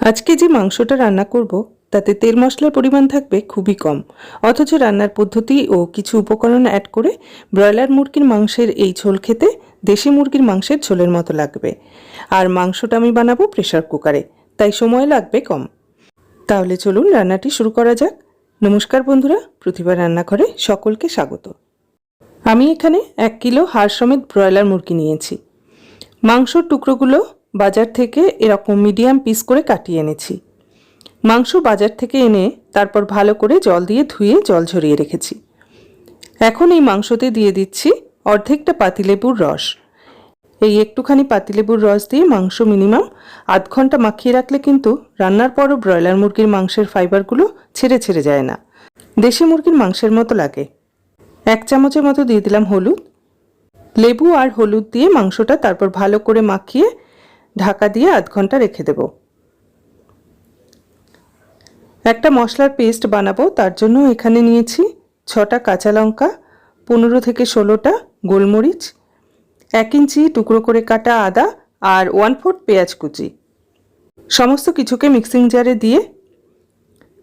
আজকে যে মাংসটা রান্না করব তাতে তেল মশলার পরিমাণ থাকবে খুবই কম, অথচ রান্নার পদ্ধতি ও কিছু উপকরণ অ্যাড করে ব্রয়লার মুরগির মাংসের এই ঝোল খেতে দেশি মুরগির মাংসের ঝোলের মতো লাগবে। আর মাংসটা আমি বানাবো প্রেসার কুকারে, তাই সময় লাগবে কম। তাহলে চলুন রান্নাটি শুরু করা যাক। নমস্কার বন্ধুরা, প্রতিভা রান্নাঘরে সকলকে স্বাগত। আমি এখানে 1 কিলো হাড় সমেত ব্রয়লার মুরগি নিয়েছি। মাংসর টুকরোগুলো বাজার থেকে এরকম মিডিয়াম পিস করে কাটিয়ে এনেছি। মাংস বাজার থেকে এনে তারপর ভালো করে জল দিয়ে ধুয়ে জল ঝরিয়ে রেখেছি। এখন এই মাংসতে দিয়ে দিচ্ছি অর্ধেকটা পাতিলেবুর রস। এই একটুখানি পাতিলেবুর রস দিয়ে মাংস মিনিমাম আধ ঘন্টা মাখিয়ে রাখলে কিন্তু রান্নার পরও ব্রয়লার মুরগির মাংসের ফাইবারগুলো ছেড়ে ছেড়ে যায় না, দেশি মুরগির মাংসের মতো লাগে। 1 চামচের মতো দিয়ে দিলাম হলুদ। লেবু আর হলুদ দিয়ে মাংসটা তারপর ভালো করে মাখিয়ে ঢাকা দিয়ে আধ ঘন্টা রেখে দেব। একটা মশলার পেস্ট বানাবো, তার জন্য এখানে নিয়েছি 6টা কাঁচা লঙ্কা, 15 থেকে 16টা গোলমরিচ, 1 ইঞ্চি টুকরো করে কাটা আদা আর 1/4 পেঁয়াজ কুচি। সমস্ত কিছুকে মিক্সিং জারে দিয়ে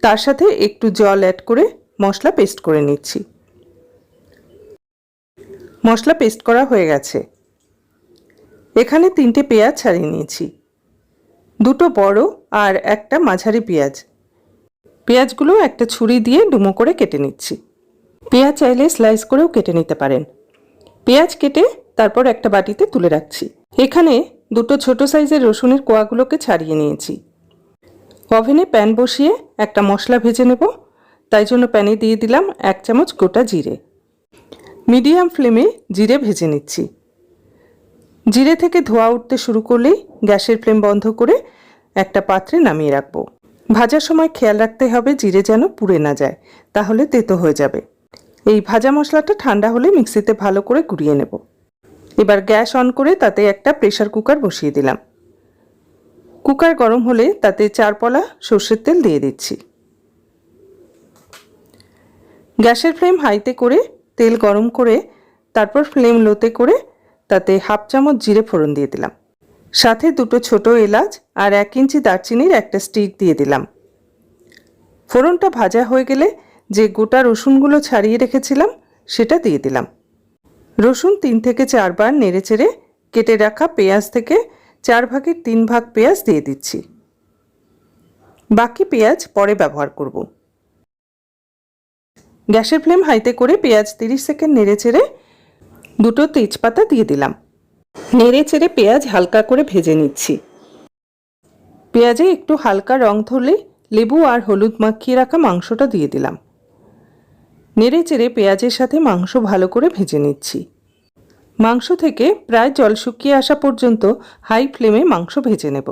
তার সাথে একটু জল অ্যাড করে মশলা পেস্ট করে নিচ্ছি। মশলা পেস্ট করা হয়ে গেছে। এখানে 3টে পেঁয়াজ ছাড়িয়ে নিয়েছি, 2টো বড় আর একটা মাঝারি পেঁয়াজ। পেঁয়াজগুলো একটা ছুরি দিয়ে ডুমো করে কেটে নিচ্ছি। পেঁয়াজ চাইলে স্লাইস করেও কেটে নিতে পারেন। পেঁয়াজ কেটে তারপর একটা বাটিতে তুলে রাখছি। এখানে 2টো ছোট সাইজের রসুনের কোয়াগুলোকে ছাড়িয়ে নিয়েছি। ওভেনে প্যান বসিয়ে একটা মশলা ভেজে নেব, তাই জন্য প্যানে দিয়ে দিলাম 1 চামচ গোটা জিরে। মিডিয়াম ফ্লেমে জিরে ভেজে নিচ্ছি। জিরে থেকে ধোঁয়া উঠতে শুরু করলেই গ্যাসের ফ্লেম বন্ধ করে একটা পাত্রে নামিয়ে রাখবো। ভাজার সময় খেয়াল রাখতে হবে জিরে যেন পুড়ে না যায়, তাহলে তেতো হয়ে যাবে। এই ভাজা মশলাটা ঠান্ডা হলে মিক্সিতে ভালো করে গুঁড়িয়ে নেব। এবার গ্যাস অন করে তাতে একটা প্রেসার কুকার বসিয়ে দিলাম। কুকার গরম হলে তাতে 4 পলা সর্ষের তেল দিয়ে দিচ্ছি। গ্যাসের ফ্লেম হাইতে করে তেল গরম করে তারপর ফ্লেম লোতে করে তাতে 1/2 চামচ জিরে ফোড়ন দিয়ে দিলাম। সাথে 2টো ছোট এলাচ আর 1 ইঞ্চি দারচিনির একটা স্টিক দিয়ে দিলাম। ফোড়নটা ভাজা হয়ে গেলে যে গোটা রসুনগুলো ছাড়িয়ে রেখেছিলাম সেটা দিয়ে দিলাম। রসুন 3 থেকে 4 বার নেড়েচেড়ে কেটে রাখা পেঁয়াজ থেকে 4 ভাগের 3 ভাগ পেঁয়াজ দিয়ে দিচ্ছি। বাকি পেঁয়াজ পরে ব্যবহার করব। গ্যাসের ফ্লেম হাইতে করে পেঁয়াজ 30 সেকেন্ড নেড়েচেড়ে 2টো তেজপাতা দিয়ে দিলাম। নেড়েচেড়ে পেঁয়াজ হালকা করে ভেজে নিচ্ছি। পেঁয়াজে একটু হালকা রং ধরলে লেবু আর হলুদ মাখিয়ে রাখা মাংসটা দিয়ে দিলাম। নেড়েচেড়ে পেঁয়াজের সাথে মাংস ভালো করে ভেজে নিচ্ছি। মাংস থেকে প্রায় জল শুকিয়ে আসা পর্যন্ত হাই ফ্লেমে মাংস ভেজে নেব।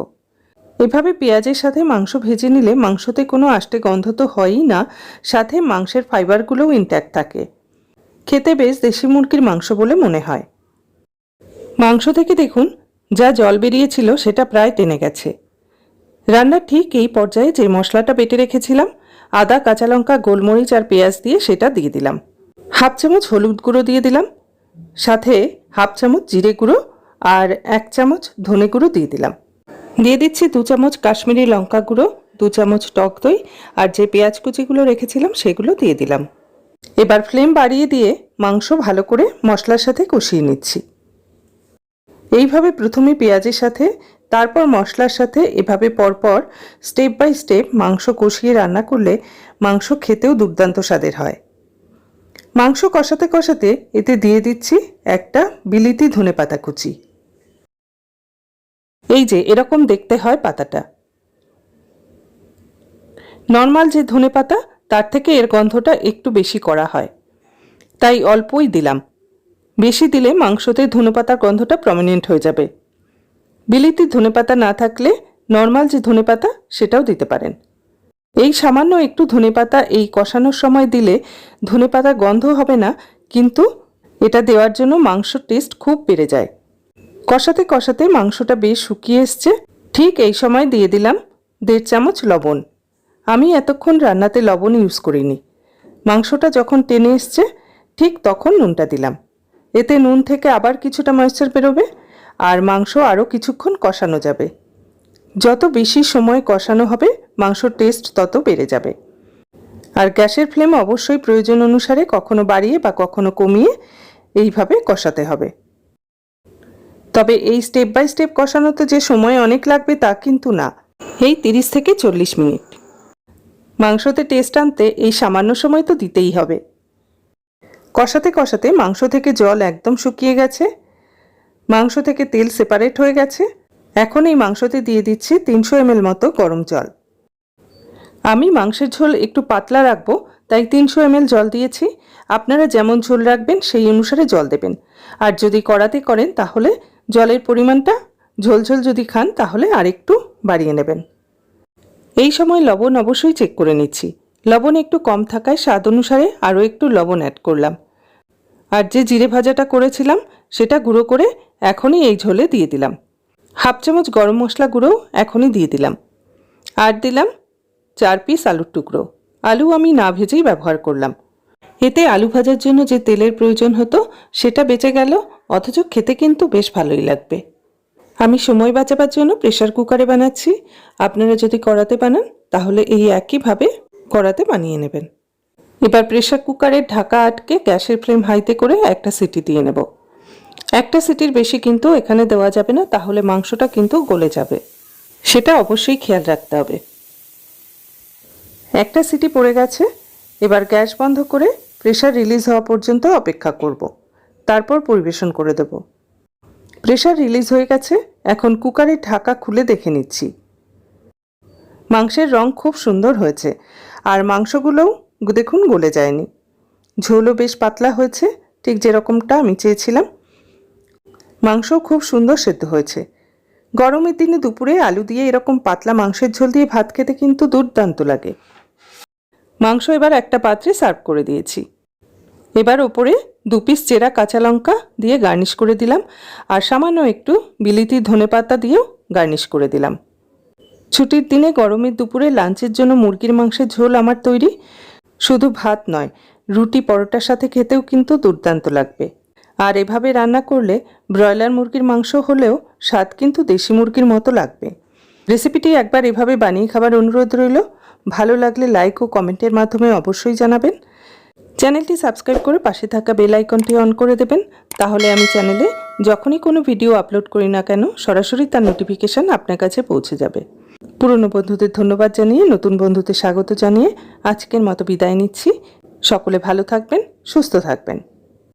এভাবে পেঁয়াজের সাথে মাংস ভেজে নিলে মাংসতে কোনো আষ্টে গন্ধ তো হয়ই না, সাথে মাংসের ফাইবারগুলোও ইনট্যাক্ট থাকে। খেতে বেশ দেশি মুরগির মাংস বলে মনে হয়। মাংস থেকে দেখুন যা জল বেরিয়েছিল সেটা প্রায় টেনে গেছে। রান্নার ঠিক এই পর্যায়ে যে মশলাটা বেটে রেখেছিলাম, আদা, কাঁচা লঙ্কা, গোলমরিচ আর পেঁয়াজ দিয়ে সেটা দিয়ে দিলাম। 1/2 চামচ হলুদ গুঁড়ো দিয়ে দিলাম, সাথে 1/2 চামচ জিরে গুঁড়ো আর 1 চামচ ধনে গুঁড়ো দিয়ে দিলাম। দিয়ে দিচ্ছি 2 চামচ কাশ্মীরি লঙ্কা গুঁড়ো, 2 চামচ টক দই আর যে পেঁয়াজ কুচিগুলো রেখেছিলাম সেগুলো দিয়ে দিলাম। এবার ফ্লেম বাড়িয়ে দিয়ে মাংস ভালো করে মশলার সাথে কষিয়ে নিচ্ছি। এইভাবে প্রথমে পেঁয়াজের সাথে, তারপর মশলার সাথে এভাবে পরপর স্টেপ বাই স্টেপ মাংস কষিয়ে রান্না করলে মাংস খেতেও দুর্দান্ত স্বাদের হয়। মাংস কষাতে কষাতে এতে দিয়ে দিচ্ছি একটা বিলিতি ধনেপাতা কুচি। এই যে এরকম দেখতে হয় পাতাটা। নর্মাল যে ধনেপাতা তার থেকে এর গন্ধটা একটু বেশি করা হয়, তাই অল্পই দিলাম। বেশি দিলে মাংসতে ধনেপাতার গন্ধটা প্রমিনেন্ট হয়ে যাবে। বিলিতি ধনেপাতা না থাকলে নর্মাল যে ধনেপাতা সেটাও দিতে পারেন। এই সামান্য একটু ধনেপাতা এই কষানোর সময় দিলে ধনেপাতার গন্ধ হবে না, কিন্তু এটা দেওয়ার জন্য মাংসর টেস্ট খুব বেড়ে যায়। কষাতে কষাতে মাংসটা বেশ শুকিয়ে এসছে। ঠিক এই সময় দিয়ে দিলাম 1.5 চামচ লবণ। আমি এতক্ষণ রান্নাতে লবণ ইউজ করিনি। মাংসটা যখন টেনে এসছে ঠিক তখন নুনটা দিলাম। এতে নুন থেকে আবার কিছুটা ময়েশ্চার বেরোবে আর মাংস আরও কিছুক্ষণ কষানো যাবে। যত বেশি সময় কষানো হবে মাংসর টেস্ট তত বেড়ে যাবে। আর গ্যাসের ফ্লেম অবশ্যই প্রয়োজন অনুসারে কখনো বাড়িয়ে বা কখনো কমিয়ে এইভাবে কষাতে হবে। তবে এই স্টেপ বাই স্টেপ কষানোতে যে সময় অনেক লাগবে তা কিন্তু না, এই 30 থেকে 40 মিনিট। মাংসতে টেস্ট আনতে এই সামান্য সময় তো দিতেই হবে। কষাতে কষাতে মাংস থেকে জল একদম শুকিয়ে গেছে, মাংস থেকে তেল সেপারেট হয়ে গেছে। এখন এই মাংসতে দিয়ে দিচ্ছি 300 ml মতো গরম জল। আমি মাংসের ঝোল একটু পাতলা রাখবো, তাই 300 ml জল দিয়েছি। আপনারা যেমন ঝোল রাখবেন সেই অনুসারে জল দেবেন। আর যদি কড়াতে করেন তাহলে জলের পরিমাণটা ঝোলঝোল যদি খান তাহলে আরেকটু বাড়িয়ে নেবেন। এই সময় লবণ অবশ্যই চেক করে নিচ্ছি। লবণ একটু কম থাকায় স্বাদ অনুসারে আরও একটু লবণ অ্যাড করলাম। আর যে জিরে ভাজাটা করেছিলাম সেটা গুঁড়ো করে এখনই এই ঝোলে দিয়ে দিলাম। হাফ চামচ গরম মশলা গুঁড়োও এখনই দিয়ে দিলাম। আর দিলাম 4 পিস আলুর টুকরো। আলু আমি না ভেজেই ব্যবহার করলাম। এতে আলু ভাজার জন্য যে তেলের প্রয়োজন হতো সেটা বেঁচে গেল, অথচ খেতে কিন্তু বেশ ভালোই লাগবে। আমি সময় বাঁচাবার জন্য প্রেসার কুকারে বানাচ্ছি। আপনারা যদি কড়াতে বানান তাহলে এই একইভাবে কড়াতে বানিয়ে নেবেন। এবার প্রেসার কুকারের ঢাকা আটকে গ্যাসের ফ্লেম হাইতে করে একটা সিটি দিয়ে নেব। একটা সিটির বেশি কিন্তু এখানে দেওয়া যাবে না, তাহলে মাংসটা কিন্তু গলে যাবে, সেটা অবশ্যই খেয়াল রাখতে হবে। একটা সিটি পড়ে গেছে। এবার গ্যাস বন্ধ করে প্রেসার রিলিজ হওয়া পর্যন্ত অপেক্ষা করব, তারপর পরিবেশন করে দেব। প্রেসার রিলিজ হয়ে গেছে। এখন কুকারের ঢাকা খুলে দেখে নিচ্ছি। মাংসের রং খুব সুন্দর হয়েছে, আর মাংসগুলোও দেখুন গলে যায়নি। ঝোলও বেশ পাতলা হয়েছে, ঠিক যেরকমটা আমি চেয়েছিলাম। মাংসও খুব সুন্দর সেদ্ধ হয়েছে। গরমের দিনে দুপুরে আলু দিয়ে এরকম পাতলা মাংসের ঝোল দিয়ে ভাত খেতে কিন্তু দুর্দান্ত লাগে। মাংস এবার একটা পাত্রে সার্ভ করে দিয়েছি। এবার ওপরে 2 পিস চেরা কাঁচা লঙ্কা দিয়ে গার্নিশ করে দিলাম, আর সামান্য একটু বিলিতি ধনেপাতা দিয়েও গার্নিশ করে দিলাম। ছুটির দিনে গরমের দুপুরে লাঞ্চের জন্য মুরগির মাংসের ঝোল আমার তৈরি। শুধু ভাত নয়, রুটি পরোটার সাথে খেতেও কিন্তু দুর্দান্ত লাগবে। আর এভাবে রান্না করলে ব্রয়লার মুরগির মাংস হলেও স্বাদ কিন্তু দেশি মুরগির মতো লাগবে। রেসিপিটি একবার এভাবে বানিয়ে খাবার অনুরোধ রইল। ভালো লাগলে লাইক ও কমেন্টের মাধ্যমে অবশ্যই জানাবেন। চ্যানেলটি সাবস্ক্রাইব করে পাশে থাকা বেল আইকনটি অন করে দেবেন, তাহলে আমি চ্যানেলে যখনই কোনো ভিডিও আপলোড করি না কেন সরাসরি তার নোটিফিকেশান আপনার কাছে পৌঁছে যাবে। পুরনো বন্ধুদের ধন্যবাদ জানিয়ে নতুন বন্ধুদের স্বাগত জানিয়ে আজকের মতো বিদায় নিচ্ছি। সকলে ভালো থাকবেন, সুস্থ থাকবেন।